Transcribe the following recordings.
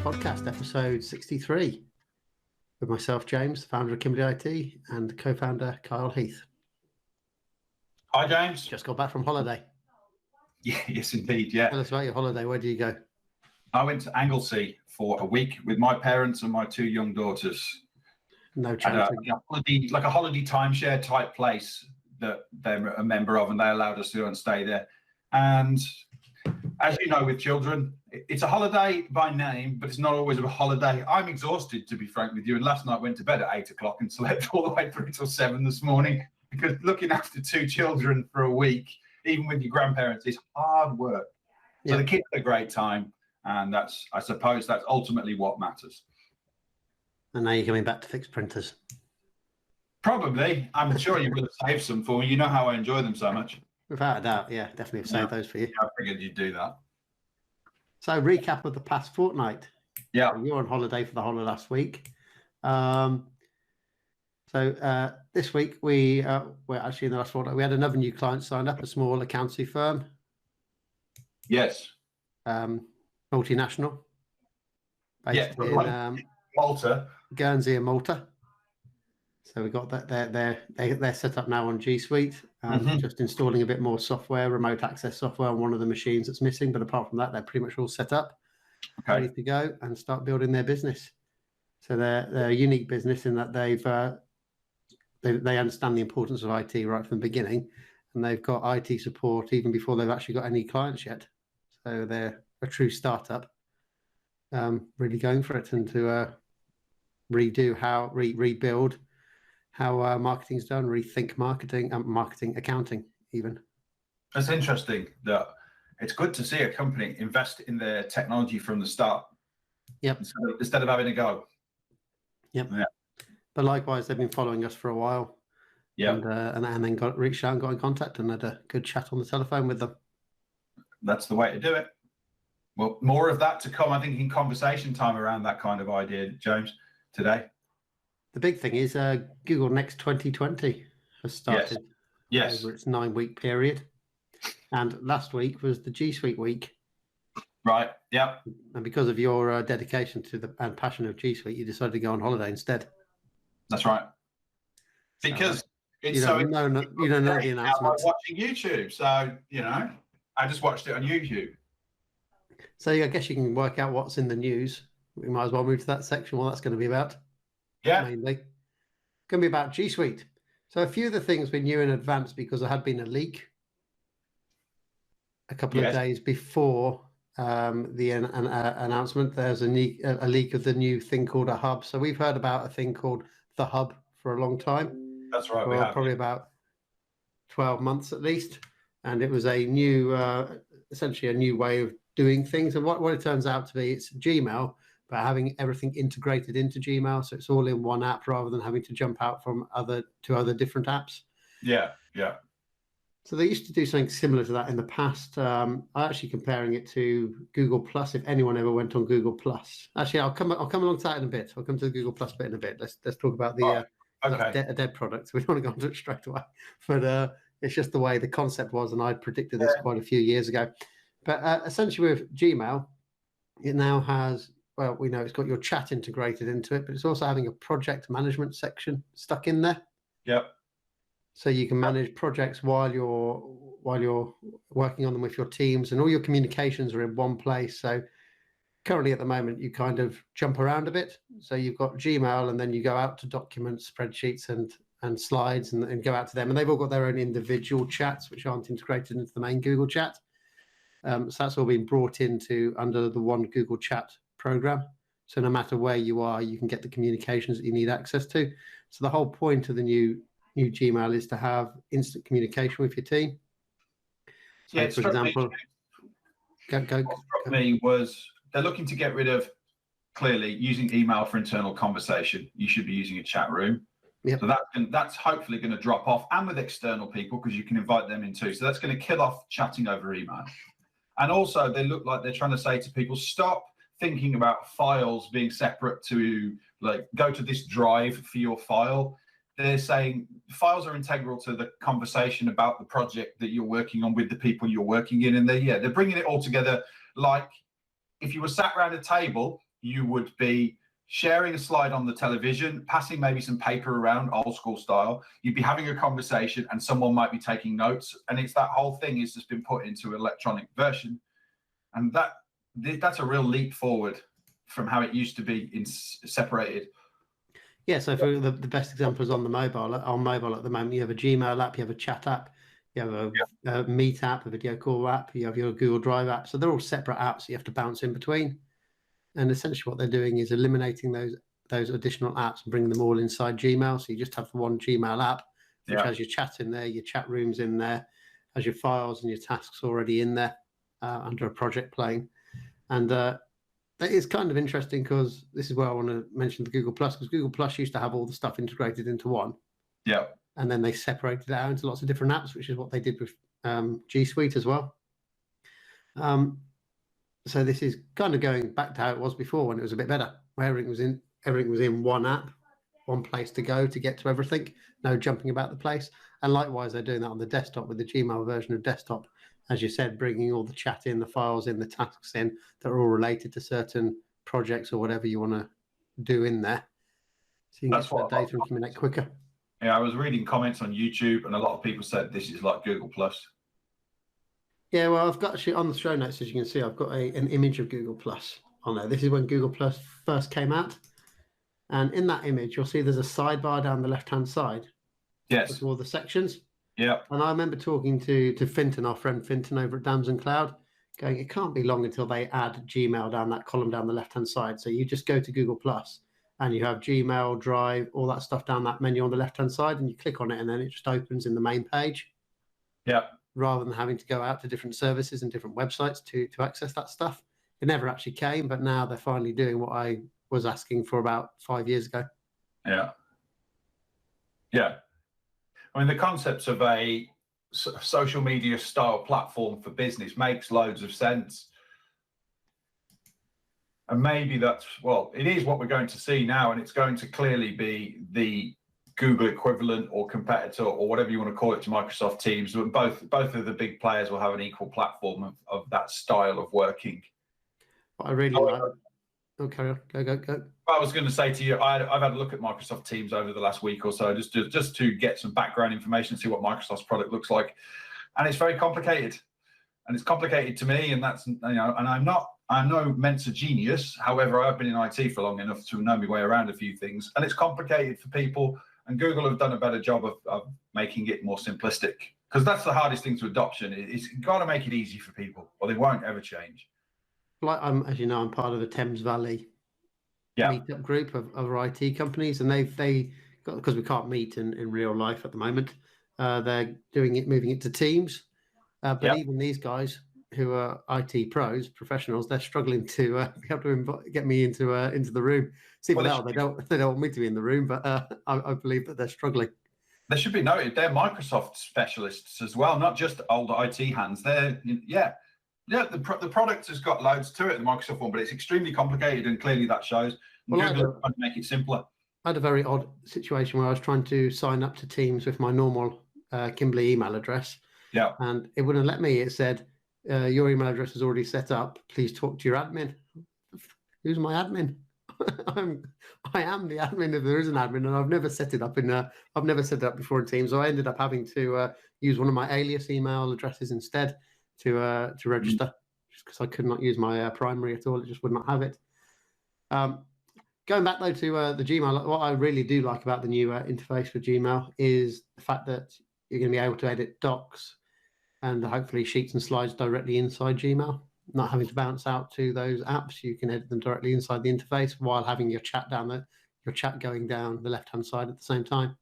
Podcast, episode 63, with myself, James, founder of Kimberly IT, and co-founder Kyle Heath. Hi, James. Just got back from holiday. Yeah, yes, indeed. Yeah. Tell us about your holiday. Where do you go? I went to Anglesey for a week with my parents and my two young daughters. No chance. Like a holiday timeshare type place that they're a member of, and they allowed us to go and stay there. And as you know, with children, it's a holiday by name, but it's not always a holiday. I'm exhausted, to be frank with you. And last night went to bed at 8 o'clock and slept all the way through till 7 this morning, because looking after two children for a week, even with your grandparents, is hard work. So the kids had a great time. And I suppose that's ultimately what matters. And now you're coming back to fix printers. Probably. I'm sure you would have saved some for me. You know how I enjoy them so much. Without a doubt, yeah, definitely have saved those for you. Yeah, I figured you'd do that. So, recap of the past fortnight. Yeah. So you're on holiday for the whole of last week. This week, we're actually in the last fortnight, we had another new client signed up, a small accountancy firm. Yes. Multinational. Based in Malta. Guernsey and Malta. So we got that they're set up now on G Suite, just installing a bit more software, remote access software on one of the machines that's missing. But apart from that, they're pretty much all set up, ready to go and start building their business. So they're a unique business in that they understand the importance of IT right from the beginning, and they've got IT support even before they've actually got any clients yet. So they're a true startup, really going for it, and to rebuild how marketing's done, rethink marketing and marketing accounting even. That's interesting that it's good to see a company invest in their technology from the start. Yep. Instead of having a go. Yep. Yeah. But likewise, they've been following us for a while. Yeah. And then reached out and got in contact and had a good chat on the telephone with them. That's the way to do it. Well, more of that to come, I think, in conversation time around that kind of idea, James, today. The big thing is Google Next 2020 has started over its 9-week period. And last week was the G Suite week. Right, yeah. And because of your dedication to and passion of G Suite, you decided to go on holiday instead. That's right. Because you don't know the announcements. I'm watching YouTube, so, I just watched it on YouTube. So I guess you can work out what's in the news. We might as well move to that section, what that's going to be about. Yeah. Mainly. Going to be about G Suite. So a few of the things we knew in advance because there had been a leak a couple of days before the announcement. There's a leak of the new thing called a hub. So we've heard about a thing called the hub for a long time. That's right. Well, probably about 12 months at least. And it was a new, essentially a new way of doing things. And what it turns out to be, it's Gmail, but having everything integrated into Gmail. So it's all in one app rather than having to jump out from other different apps. Yeah, yeah. So they used to do something similar to that in the past. I'm actually comparing it to Google Plus. If anyone ever went on Google Plus, actually, I'll come along to that in a bit. I'll come to the Google Plus bit in a bit. Let's talk about the a dead product. We don't want to go into it straight away, but it's just the way the concept was, and I predicted this quite a few years ago. But essentially, with Gmail, it now has. Well, we know it's got your chat integrated into it, but it's also having a project management section stuck in there. Yep. So you can manage projects while you're working on them with your teams, and all your communications are in one place. So currently at the moment, you kind of jump around a bit. So you've got Gmail, and then you go out to documents, spreadsheets, and slides, and go out to them. And they've all got their own individual chats, which aren't integrated into the main Google chat. So that's all been brought into under the one Google Chat program. So no matter where you are, you can get the communications that you need access to. So the whole point of the new Gmail is to have instant communication with your team. So yeah, for example, what struck me was they're looking to get rid of, clearly, using email for internal conversation. You should be using a chat room. Yep. So that's hopefully going to drop off, and with external people, because you can invite them in too. So that's going to kill off chatting over email. And also, they look like they're trying to say to people, stop thinking about files being separate to, like, go to this drive for your file. They're saying files are integral to the conversation about the project that you're working on with the people you're working in. And they're bringing it all together. Like if you were sat around a table, you would be sharing a slide on the television, passing maybe some paper around, old school style. You'd be having a conversation and someone might be taking notes. And it's that whole thing is just been put into an electronic version. And that's a real leap forward from how it used to be separated. Yeah, so for the best examples on mobile at the moment, you have a Gmail app, you have a chat app, you have a Meet app, a video call app, you have your Google Drive app. So they're all separate apps you have to bounce in between. And essentially what they're doing is eliminating those additional apps and bringing them all inside Gmail. So you just have the one Gmail app, which has your chat in there, your chat rooms in there, has your files and your tasks already in there under a project plane. And that is kind of interesting because this is where I want to mention the Google Plus, because Google Plus used to have all the stuff integrated into one. Yeah. And then they separated it out into lots of different apps, which is what they did with G Suite as well. So this is kind of going back to how it was before when it was a bit better, where everything was in one app, one place to go to get to everything, no jumping about the place. And likewise, they're doing that on the desktop with the Gmail version of desktop, as you said, bringing all the chat in, the files in, the tasks in that are all related to certain projects or whatever you want to do in there. So you can get that data and communicate quicker. Yeah, I was reading comments on YouTube and a lot of people said this is like Google Plus. Yeah, well, I've got actually on the show notes, as you can see, I've got an image of Google Plus on there. This is when Google Plus first came out. And in that image, you'll see there's a sidebar down the left-hand side. Yes. With all the sections. Yeah. And I remember talking to Finton, our friend Finton over at Damson Cloud, going, it can't be long until they add Gmail down that column down the left-hand side. So you just go to Google Plus and you have Gmail, Drive, all that stuff down that menu on the left-hand side, and you click on it and then it just opens in the main page. Yeah. Rather than having to go out to different services and different websites to access that stuff. It never actually came, but now they're finally doing what I was asking for about 5 years ago. Yeah. Yeah. I mean, the concepts of a social media style platform for business makes loads of sense. And maybe that's, well, it is what we're going to see now, and it's going to clearly be the Google equivalent or competitor or whatever you want to call it to Microsoft Teams. But both of the big players will have an equal platform of that style of working. What I really like. Oh, carry on. Go. I was going to say to you, I've had a look at Microsoft Teams over the last week or so, just to get some background information, see what Microsoft's product looks like, and it's very complicated, and it's complicated to me, and that's, you know, and I'm no Mensa genius. However, I've been in IT for long enough to know my way around a few things, and it's complicated for people. And Google have done a better job of making it more simplistic, because that's the hardest thing to adoption. It's got to make it easy for people, or they won't ever change. Like as you know, I'm part of the Thames Valley meetup group of other IT companies, and they got, because we can't meet in real life at the moment, they're moving it to Teams. But even these guys who are IT pros, professionals, they're struggling to be able to get me into the room. See, they don't want me to be in the room, but I believe that they're struggling. They should be noted. They're Microsoft specialists as well, not just old IT hands. The product has got loads to it, the Microsoft one, but it's extremely complicated, and clearly that shows. Google are trying to make it simpler. I had a very odd situation where I was trying to sign up to Teams with my normal Kimberley email address. Yeah. And it wouldn't let me. It said, your email address is already set up. Please talk to your admin. Who's my admin? I am the admin if there is an admin, and I've never set it up I've never set it up before in Teams. So I ended up having to use one of my alias email addresses instead to register, just because I could not use my primary at all. It just would not have it. Going back though to the Gmail, what I really do like about the new interface for Gmail is the fact that you're going to be able to edit docs and hopefully sheets and slides directly inside Gmail, not having to bounce out to those apps. You can edit them directly inside the interface while having your chat going down the left-hand side at the same time.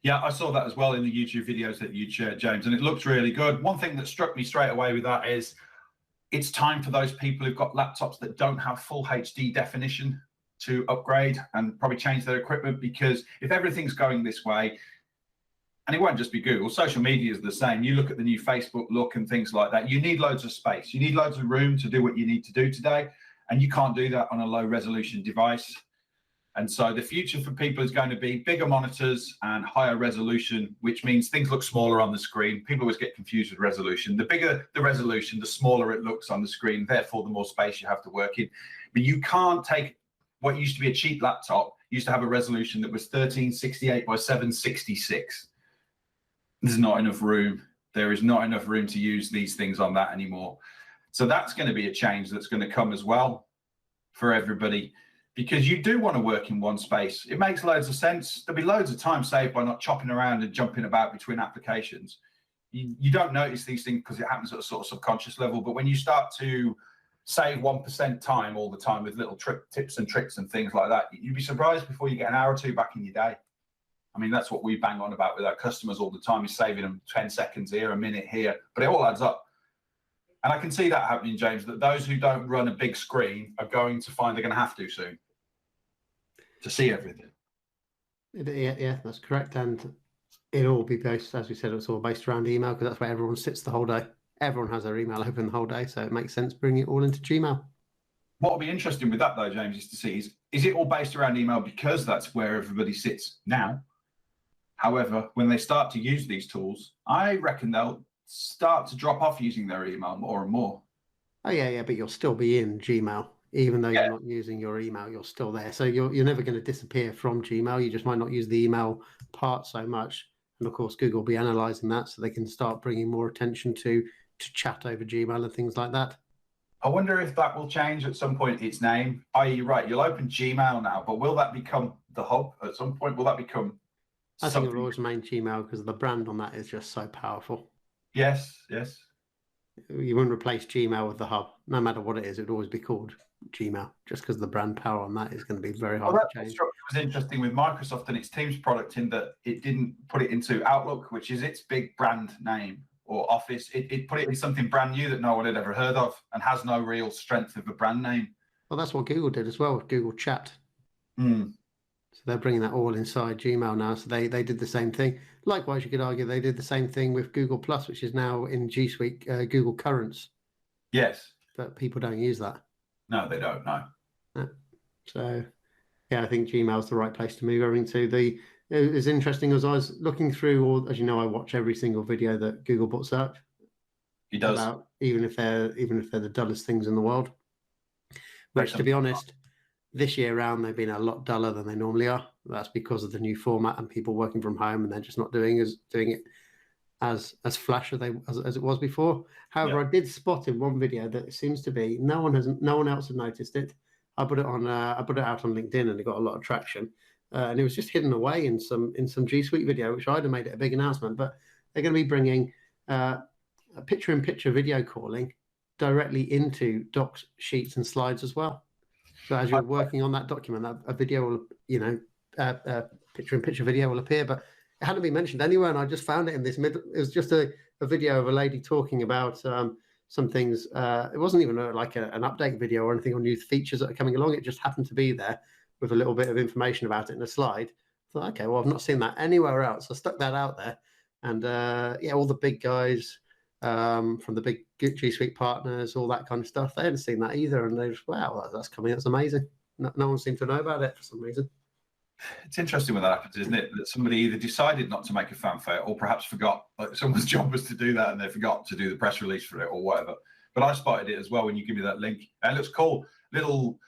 Yeah, I saw that as well in the YouTube videos that you shared, James, and it looks really good. One thing that struck me straight away with that is it's time for those people who've got laptops that don't have full HD definition to upgrade and probably change their equipment, because if everything's going this way, and it won't just be Google, social media is the same. You look at the new Facebook look and things like that. You need loads of space. You need loads of room to do what you need to do today, and you can't do that on a low resolution device. And so the future for people is going to be bigger monitors and higher resolution, which means things look smaller on the screen. People always get confused with resolution. The bigger the resolution, the smaller it looks on the screen, therefore the more space you have to work in. But you can't take what used to be a cheap laptop, used to have a resolution that was 1368 by 766. There's not enough room. There is not enough room to use these things on that anymore. So that's going to be a change that's going to come as well for everybody, because you do want to work in one space. It makes loads of sense. There'll be loads of time saved by not chopping around and jumping about between applications. You don't notice these things because it happens at a sort of subconscious level, but when you start to save 1% time all the time with little tips and tricks and things like that, you'd be surprised before you get an hour or two back in your day. I mean, that's what we bang on about with our customers all the time, is saving them 10 seconds here, a minute here, but it all adds up. And I can see that happening, James, that those who don't run a big screen are going to find they're going to have to soon to see everything. Yeah, that's correct. And it'll all be based, as we said, it's all based around email, because that's where everyone sits the whole day. Everyone has their email open the whole day, so it makes sense bringing it all into Gmail. What will be interesting with that, though, James, is to see is it all based around email because that's where everybody sits now? However, when they start to use these tools, I reckon they'll start to drop off using their email more and more. Oh yeah, but you'll still be in Gmail. Even though you're not using your email, you're still there. So you're never going to disappear from Gmail. You just might not use the email part so much. And of course, Google will be analyzing that so they can start bringing more attention to chat over Gmail and things like that. I wonder if that will change at some point, its name. You're right, you'll open Gmail now, but will that become the hub at some point? Will that become I think it'll always remain Gmail because the brand on that is just so powerful. Yes. You wouldn't replace Gmail with the hub. No matter what it is, it would always be called Gmail, just because the brand power on that is going to be very hard to change. It was interesting with Microsoft and its Teams product in that it didn't put it into Outlook, which is its big brand name, or Office. It put it in something brand new that no one had ever heard of and has no real strength of a brand name. Well, that's what Google did as well with Google Chat. So they're bringing that all inside Gmail now. So they did the same thing. Likewise, you could argue they did the same thing with Google Plus, which is now in G Suite, Google Currents. Yes. But people don't use that. No, they don't, no. So, yeah, I think Gmail's the right place to move everything to. It was interesting as I was looking through, as you know, I watch every single video that Google puts up. He does. Even if they're the dullest things in the world. Which, to be honest, this year round they've been a lot duller than they normally are. That's because of the new format and people working from home, and they're just not doing it as flash as it was before. However, I did spot in one video that it seems to be no one else had noticed it. I put it out on LinkedIn and it got a lot of traction, and it was just hidden away in some G Suite video, which I'd have made it a big announcement. But they're going to be bringing a picture-in-picture video calling directly into docs, sheets, and slides as well. So as you're working on that document, a video will, picture-in-picture video will appear, but it hadn't been mentioned anywhere, and I just found it in this it was just a video of a lady talking about some things. It wasn't even an update video or anything on new features that are coming along. It just happened to be there with a little bit of information about it in a slide. I thought, okay, well, I've not seen that anywhere else. I stuck that out there, and all the big guys from the big G Suite partners, all that kind of stuff, they hadn't seen that either, and they just, wow, that's coming. That's amazing. No one seemed to know about it for some reason. It's interesting when that happens, isn't it? That somebody either decided not to make a fanfare or perhaps forgot. Like someone's job was to do that and they forgot to do the press release for it or whatever. But I spotted it as well when you give me that link. And it looks cool. Little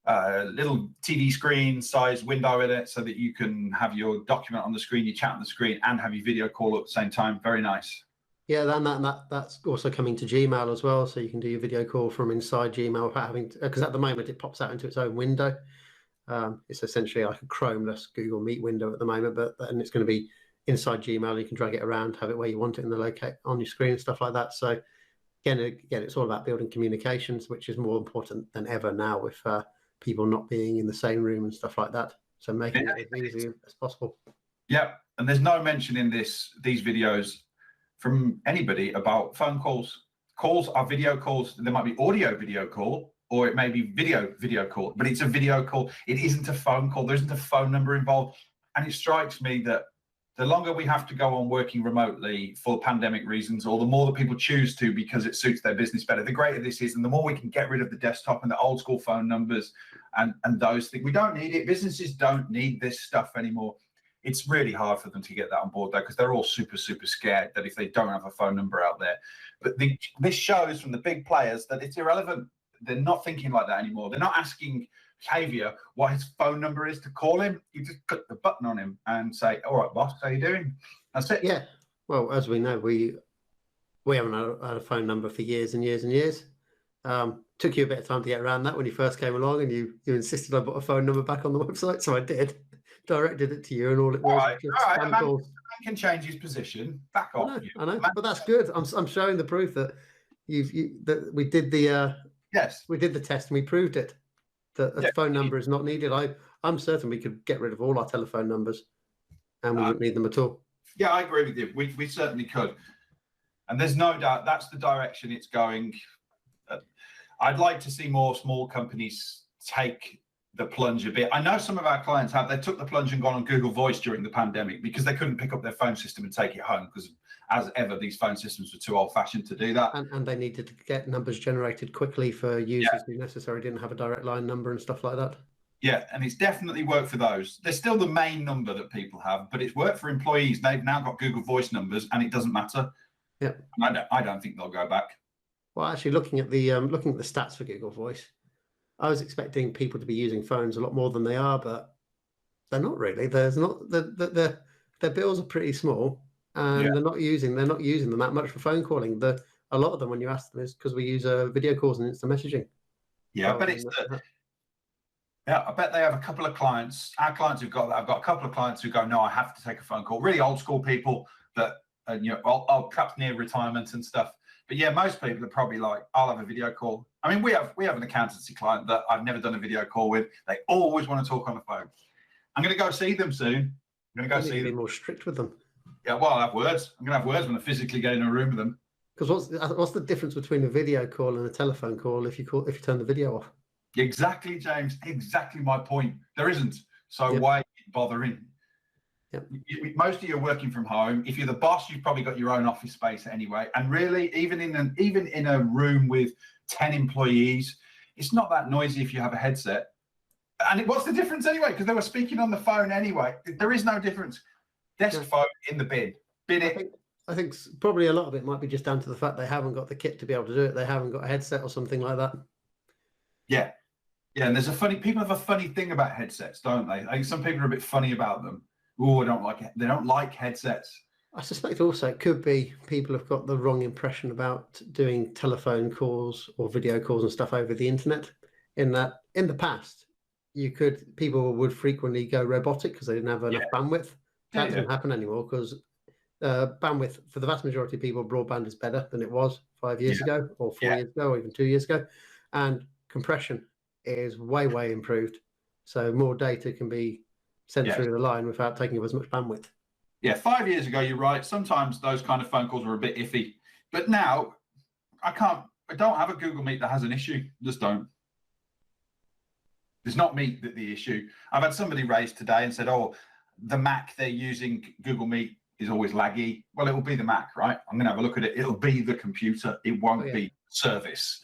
TV screen size window in it so that you can have your document on the screen, your chat on the screen, and have your video call at the same time. Very nice. Yeah, that's also coming to Gmail as well. So you can do your video call from inside Gmail without having to, because at the moment it pops out into its own window. It's essentially like a Chromeless Google Meet window at the moment, but then it's going to be inside Gmail. You can drag it around, have it where you want it in the on your screen and stuff like that. So again, it's all about building communications, which is more important than ever now with people not being in the same room and stuff like that. So making it as easy as possible. Yeah, and there's no mention in these videos from anybody about phone calls. Calls are video calls. There might be audio video call, or it may be video call, but it's a video call. It isn't a phone call. There isn't a phone number involved. And it strikes me that the longer we have to go on working remotely for pandemic reasons, or the more that people choose to because it suits their business better, the greater this is, and the more we can get rid of the desktop and the old school phone numbers and those things. We don't need it. Businesses don't need this stuff anymore. It's really hard for them to get that on board, though, because they're all super, super scared that if they don't have a phone number out there. But this shows from the big players that it's irrelevant. They're not thinking like that anymore. They're not asking Xavier what his phone number is to call him. You just click the button on him and say, all right, boss, how you doing? That's it. Yeah. Well, as we know, we haven't had a phone number for years and years and years. Took you a bit of time to get around that when you first came along, and you insisted I put a phone number back on the website, so I did. Directed it to you, and all it was all right, man can change his position. Back off. I know, but that's good. I'm showing the proof that that we did the yes, we did the test and we proved it. That a phone number is not needed. I'm certain we could get rid of all our telephone numbers, and we wouldn't need them at all. Yeah, I agree with you. We certainly could, and there's no doubt that's the direction it's going. I'd like to see more small companies take the plunge a bit. I know some of our clients have. They took the plunge and gone on Google Voice during the pandemic because they couldn't pick up their phone system and take it home, because as ever, these phone systems were too old-fashioned to do that. And they needed to get numbers generated quickly for users who necessarily didn't have a direct line number and stuff like that. Yeah, and it's definitely worked for those. They're still the main number that people have, but it's worked for employees. They've now got Google Voice numbers, and it doesn't matter. Yeah, I don't think they'll go back. Well, actually, looking at the stats for Google Voice, I was expecting people to be using phones a lot more than they are, but they're not really. Their bills are pretty small, and they're not using them that much for phone calling. A lot of them, when you ask them, is because we use video calls and instant messaging. Yeah, I bet it's I bet they have a couple of clients. Our clients who've got that. I've got a couple of clients who go, no, I have to take a phone call. Really old school people that perhaps near retirement and stuff. But yeah, most people are probably like, I'll have a video call. I mean, we have an accountancy client that I've never done a video call with. They always want to talk on the phone. I'm going to go see them soon. I'm going to go see them. Be more strict with them. Yeah, well, I'll have words. I'm going to have words when I physically get in a room with them. Because what's the difference between a video call and a telephone call if you turn the video off? Exactly, James. Exactly my point. There isn't. So why are you bothering? Yep. Most of you are working from home. If you're the boss, you've probably got your own office space anyway. And really, even in a room with 10 employees, it's not that noisy if you have a headset. And what's the difference anyway? Because they were speaking on the phone anyway. There is no difference. Desk phone in the bin. Bin it. I think probably a lot of it might be just down to the fact they haven't got the kit to be able to do it. They haven't got a headset or something like that. Yeah. Yeah, and people have a funny thing about headsets, don't they? I think some people are a bit funny about them. Oh, they don't like headsets. I suspect also it could be people have got the wrong impression about doing telephone calls or video calls and stuff over the internet. In that, in the past, people would frequently go robotic because they didn't have enough bandwidth. That doesn't happen anymore because bandwidth for the vast majority of people, broadband is better than it was 5 years ago, or 4 years ago, or even 2 years ago, and compression is way improved. So more data can be sent through the line without taking up as much bandwidth. Yeah, 5 years ago, you're right. Sometimes those kind of phone calls were a bit iffy. But now, I don't have a Google Meet that has an issue. Just don't. It's not me that the issue. I've had somebody raise today and said, oh, the Mac they're using Google Meet is always laggy. Well, it will be the Mac, right? I'm going to have a look at it. It'll be the computer. It won't be service.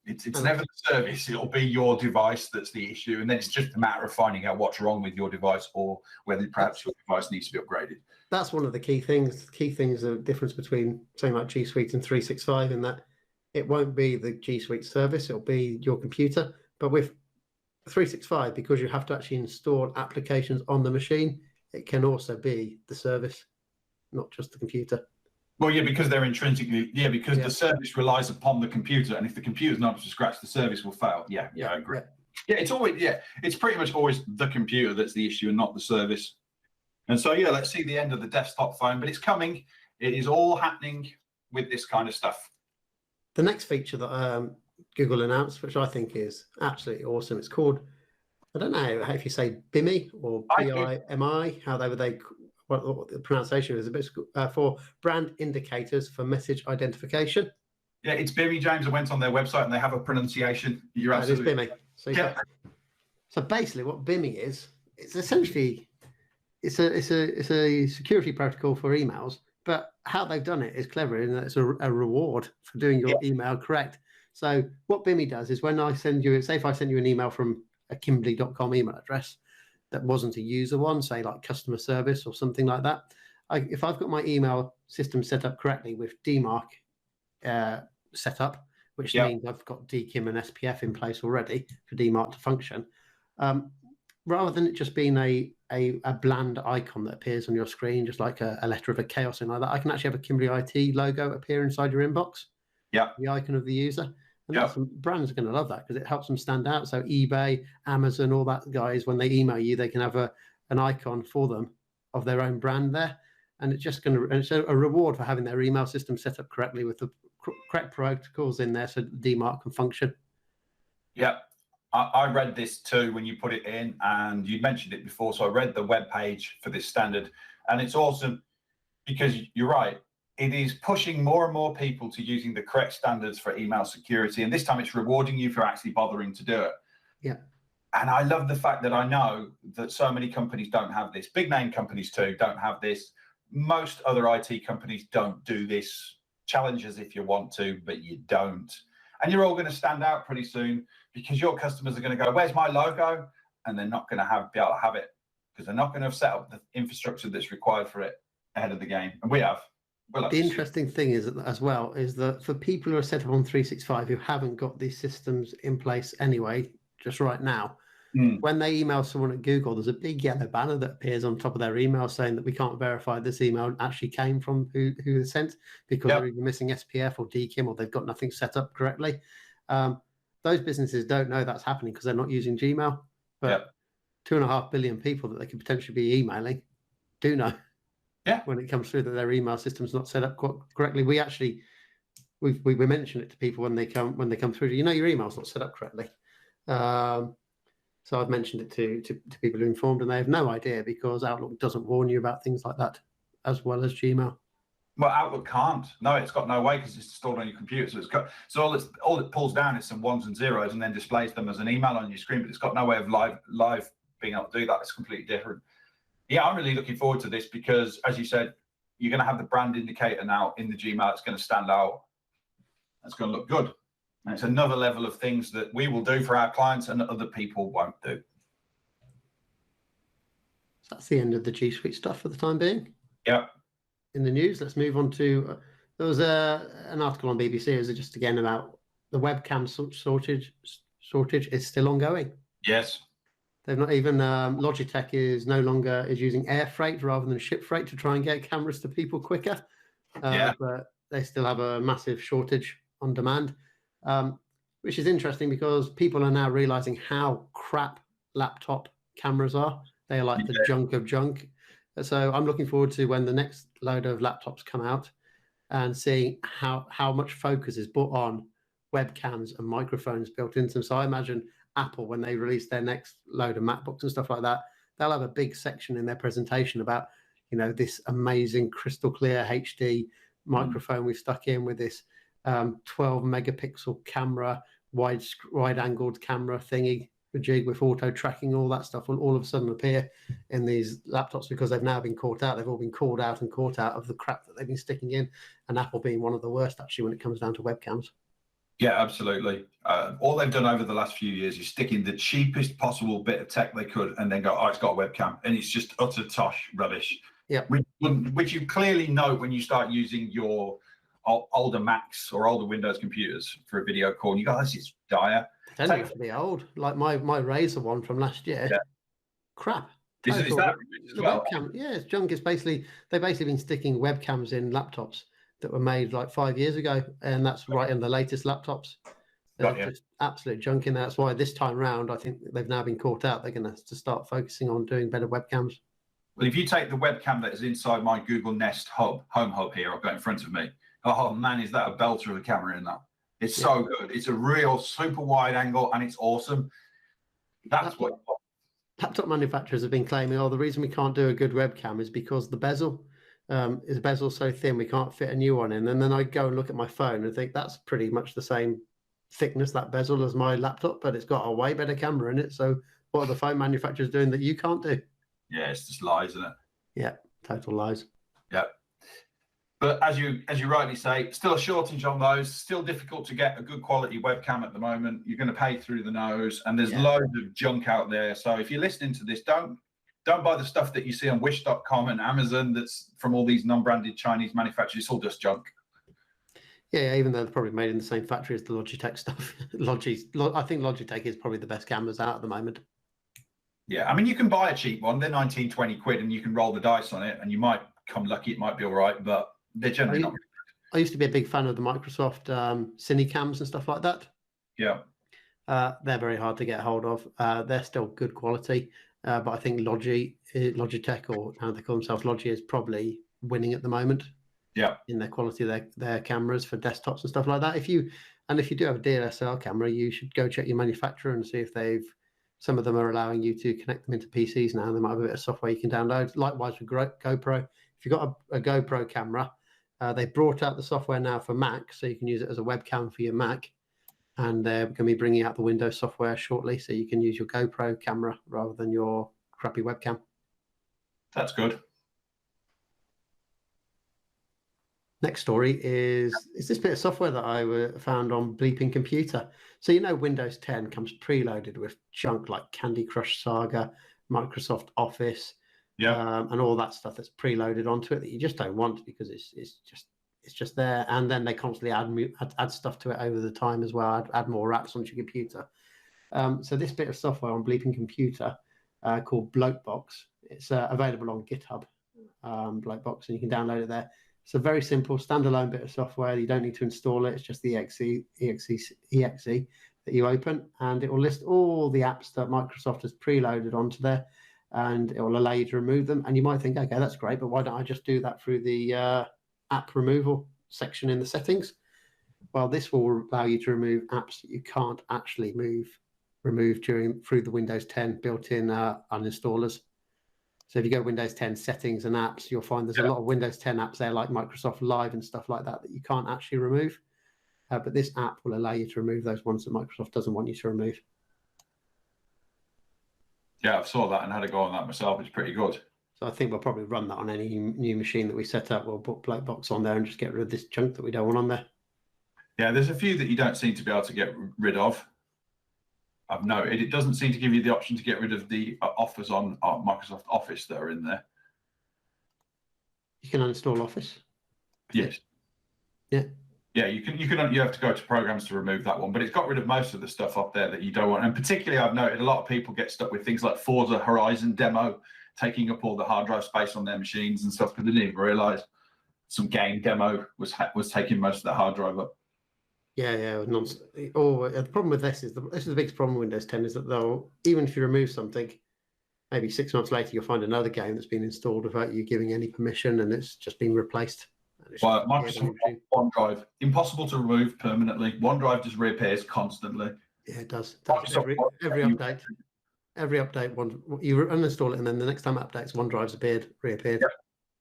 It's never the service. It'll be your device that's the issue. And then it's just a matter of finding out what's wrong with your device or whether perhaps your device needs to be upgraded. That's one of the key things. The difference between something like G Suite and 365 in that it won't be the G Suite service. It'll be your computer. But with 365, because you have to actually install applications on the machine, it can also be the service, not just the computer. Well, yeah, because they're intrinsically, because the service relies upon the computer, and if the computer's not up to scratch, the service will fail. Yeah, I agree. Yeah, it's pretty much always the computer that's the issue and not the service. And so, let's see the end of the desktop phone, but it's coming. It is all happening with this kind of stuff. The next feature that Google announced, which I think is absolutely awesome, it's called, I don't know if you say BIMI or BIMI, what the pronunciation is, a bit for brand indicators for message identification. Yeah, it's BIMI, James. I went on their website and they have a pronunciation. You're absolutely it is BIMI. So basically what BIMI is, it's essentially it's a security protocol for emails, but how they've done it is clever in that it's a reward for doing your email correct. So what Bimmy does is when I send you, say if I send you an email from a Kimberly.com email address that wasn't a user one, say like customer service or something like that, if I've got my email system set up correctly with DMARC set up, which means I've got DKIM and SPF in place already for DMARC to function, rather than it just being a bland icon that appears on your screen, just like a letter of a K or something like that, I can actually have a Kimberly IT logo appear inside your inbox. Yeah. The icon of the user. And brands are going to love that because it helps them stand out. So eBay, Amazon, all that guys, when they email you, they can have an icon for them of their own brand there. And it's just it's a reward for having their email system set up correctly with the correct protocols in there so DMARC can function. Yeah. I read this too when you put it in, and you mentioned it before. So I read the web page for this standard, and it's awesome because you're right. It is pushing more and more people to using the correct standards for email security. And this time it's rewarding you for actually bothering to do it. Yeah. And I love the fact that I know that so many companies don't have this. Big name companies too don't have this. Most other IT companies don't do this. Challenge us if you want to, but you don't. And you're all going to stand out pretty soon because your customers are going to go, where's my logo? And they're not going to be able to have it because they're not going to have set up the infrastructure that's required for it ahead of the game. And we have. The interesting thing is as well is that for people who are set up on 365 who haven't got these systems in place anyway, just right now, when they email someone at Google, there's a big yellow banner that appears on top of their email saying that we can't verify this email actually came from who they sent because they're either missing SPF or DKIM or they've got nothing set up correctly. Those businesses don't know that's happening because they're not using Gmail, but 2.5 billion people that they could potentially be emailing do know. Yeah. When it comes through that their email system's not set up correctly, we mention it to people when they come through. You know, your email's not set up correctly. So I've mentioned it to people who are informed, and they have no idea because Outlook doesn't warn you about things like that, as well as Gmail. Well, Outlook can't. No, it's got no way because it's stored on your computer. So all it pulls down is some ones and zeros and then displays them as an email on your screen. But it's got no way of live being able to do that. It's completely different. Yeah, I'm really looking forward to this because, as you said, you're going to have the brand indicator now in the Gmail. It's going to stand out. It's going to look good. And it's another level of things that we will do for our clients and that other people won't do. So that's the end of the G Suite stuff for the time being. Yeah. In the news, let's move on to, there was an article on BBC, is it just again about the webcam shortage is still ongoing. Yes. They've not even, Logitech is using air freight rather than ship freight to try and get cameras to people quicker. But they still have a massive shortage on demand, which is interesting because people are now realizing how crap laptop cameras are. They are like the junk of junk. So I'm looking forward to when the next load of laptops come out and seeing how much focus is put on webcams and microphones built into them. So I imagine Apple, when they release their next load of MacBooks and stuff like that, they'll have a big section in their presentation about, you know, this amazing crystal clear HD microphone we've stuck in with this 12 megapixel camera, wide angled camera thingy jig with auto tracking. All that stuff will all of a sudden appear in these laptops because they've now been caught out. They've all been called out of the crap that they've been sticking in, and Apple being one of the worst actually when it comes down to webcams. Yeah, absolutely. All they've done over the last few years is stick in the cheapest possible bit of tech they could and then go, oh, it's got a webcam. And it's just utter tosh rubbish. Yeah. Which you clearly know when you start using your older Macs or older Windows computers for a video call. And you go, this is dire. They don't have to be old. Like my Razer one from last year. Yeah. Crap. Is that the webcam? Yeah, it's junk. It's they've basically been sticking webcams in laptops that were made like 5 years ago, and that's right in the latest laptops. They're just absolute junk in there. That's why this time round, I think they've now been caught out. They're going to have to start focusing on doing better webcams. Well, if you take the webcam that is inside my Google Nest home hub here, I've got in front of me. Oh man, is that a belter of a camera in that? It's so good. It's a real super wide angle, and it's awesome. That's what laptop manufacturers have been claiming. Oh, the reason we can't do a good webcam is because the bezel. Is bezel so thin we can't fit a new one in, and then I go and look at my phone and think that's pretty much the same thickness, that bezel, as my laptop, but it's got a way better camera in it. So what are the phone manufacturers doing that you can't do? Yeah, it's just lies, isn't it? Yeah, total lies. Yeah. But as you rightly say, still a shortage on those. Still difficult to get a good quality webcam at the moment. You're going to pay through the nose, and there's loads of junk out there. So if you're listening to this, don't buy the stuff that you see on Wish.com and Amazon that's from all these non-branded Chinese manufacturers. It's all just junk. Yeah, even though they're probably made in the same factory as the Logitech stuff. I think Logitech is probably the best cameras out at the moment. Yeah, I mean, you can buy a cheap one. They're 19, 20 quid, and you can roll the dice on it, and you might come lucky. It might be all right, but they're generally not. I used to be a big fan of the Microsoft Cinecams and stuff like that. Yeah. They're very hard to get hold of. They're still good quality, but I think Logitech, or how they call themselves, Logi, is probably winning at the moment. Yeah. In their quality of their cameras for desktops and stuff like that. If you do have a DSLR camera, you should go check your manufacturer and see if some of them are allowing you to connect them into PCs now. They might have a bit of software you can download. Likewise with GoPro. If you've got a GoPro camera, they brought out the software now for Mac, so you can use it as a webcam for your Mac. And they're going to be bringing out the Windows software shortly, so you can use your GoPro camera rather than your crappy webcam. That's good. Next story is this bit of software that I found on Bleeping Computer. So Windows 10 comes preloaded with junk like Candy Crush Saga, Microsoft Office, and all that stuff that's preloaded onto it that you just don't want because it's just there. And then they constantly add stuff to it over the time as well. Add more apps onto your computer. So this bit of software on Bleeping Computer called Blokebox. It's available on GitHub, Blokebox, and you can download it there. It's a very simple standalone bit of software. You don't need to install it. It's just the exe that you open, and it will list all the apps that Microsoft has preloaded onto there, and it will allow you to remove them. And you might think, okay, that's great, but why don't I just do that through the app removal section in the settings? Well, this will allow you to remove apps that you can't actually remove through the Windows 10 built-in uninstallers. So if you go Windows 10 settings and apps, you'll find there's a lot of Windows 10 apps there, like Microsoft Live and stuff like that you can't actually remove. But this app will allow you to remove those ones that Microsoft doesn't want you to remove. Yeah, I saw that and had a go on that myself. It's pretty good. So I think we'll probably run that on any new machine that we set up. We'll put Blokebox on there and just get rid of this junk that we don't want on there. Yeah, there's a few that you don't seem to be able to get rid of. I've noted it doesn't seem to give you the option to get rid of the offers on Microsoft Office that are in there. You can uninstall Office. Yes. Yeah. Yeah, you have to go to programs to remove that one, but it's got rid of most of the stuff up there that you don't want. And particularly, I've noted a lot of people get stuck with things like Forza Horizon demo, taking up all the hard drive space on their machines and stuff, because they didn't even realize some game demo was taking most of the hard drive up. Yeah. The problem with this is the biggest problem with Windows 10 is that even if you remove something, maybe 6 months later you'll find another game that's been installed without you giving any permission, and it's just been replaced. Well, Microsoft OneDrive, impossible to remove permanently. OneDrive just reappears constantly. Yeah, it does. Every update. Every update, you uninstall it, and then the next time it updates, OneDrive's reappeared. Yeah.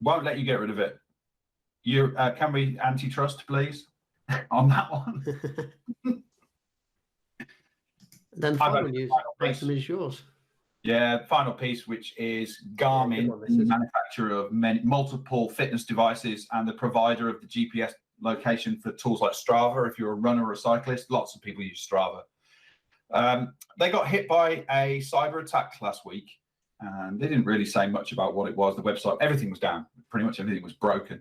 Won't let you get rid of it. Can we antitrust, please, on that one? Then final news item is yours. Yeah, final piece, which is Garmin, the manufacturer of multiple fitness devices and the provider of the GPS location for tools like Strava. If you're a runner or a cyclist, lots of people use Strava. They got hit by a cyber attack last week, and they didn't really say much about what it was. The website, everything was down. Pretty much everything was broken.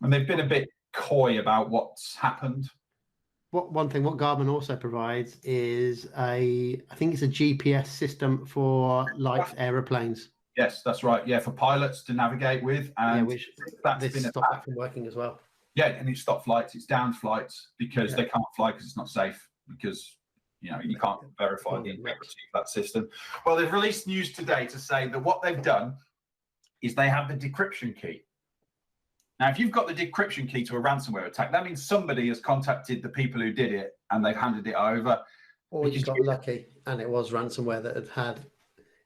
And they've been a bit coy about what's happened. One thing what Garmin also provides is I think it's a GPS system for light aeroplanes. Yes, that's right. Yeah, for pilots to navigate with, and which that's been stopped that from working as well. Yeah, and it stopped flights. It's down flights because they can't fly because it's not safe, because you can't verify the integrity of that system. Well, they've released news today to say that what they've done is they have the decryption key. Now, if you've got the decryption key to a ransomware attack, that means somebody has contacted the people who did it and they've handed it over. Or you got lucky and it was ransomware that had